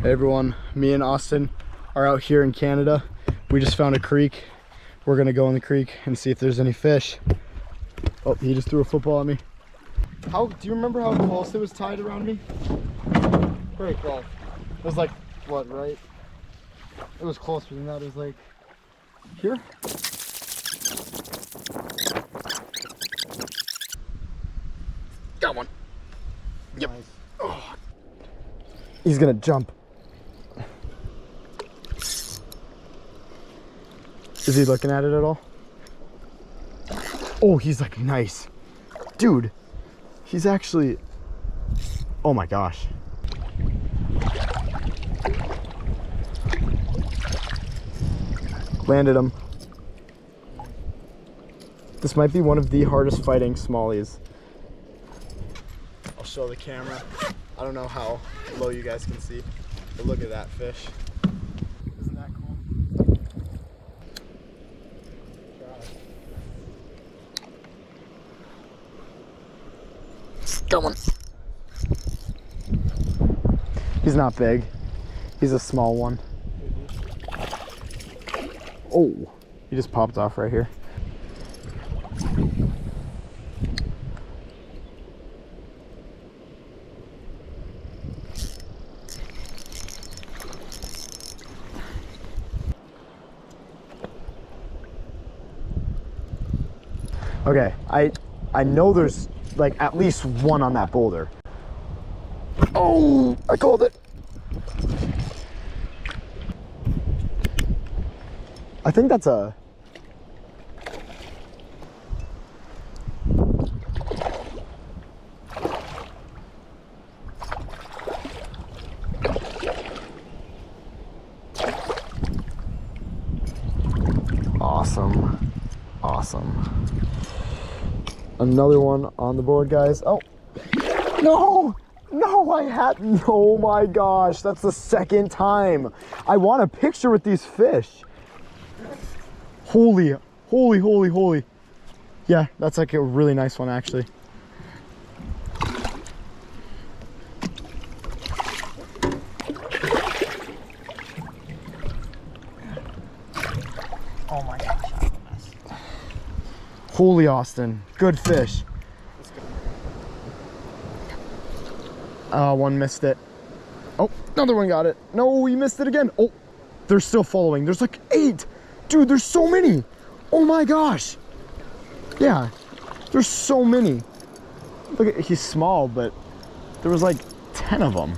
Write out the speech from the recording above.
Hey everyone, me and Austin are out here in Canada. We just found a creek. We're gonna go in the creek and see if there's any fish. Oh, he just threw a football at me. Do you remember how close it was tied around me? Very close. It was like, what, right? It was closer than that. It was like, here? Got one. Yep. Nice. Oh. He's gonna jump. Is he looking at it at all? Oh, he's like, nice. Dude, he's actually, oh my gosh. Landed him. This might be one of the hardest fighting smallies. I'll show the camera. I don't know how low you guys can see, but look at that fish. Isn't that cool? Got one. He's not big. He's a small one. Oh, he just popped off right here. Okay, I know there's like at least one on that boulder. Oh, I called it. I think that's a... Awesome. Awesome. Another one on the board, guys. Oh, no, no, I had, oh my gosh, that's the second time. I want a picture with these fish. Holy, holy, holy, holy. Yeah, that's like a really nice one, actually. Oh my gosh. Holy Austin, good fish. One missed it. Oh, another one got it. No, he missed it again. Oh, they're still following. There's like 8. Dude, there's so many. Oh my gosh. Yeah, there's so many. Look at, he's small, but there was like 10 of them.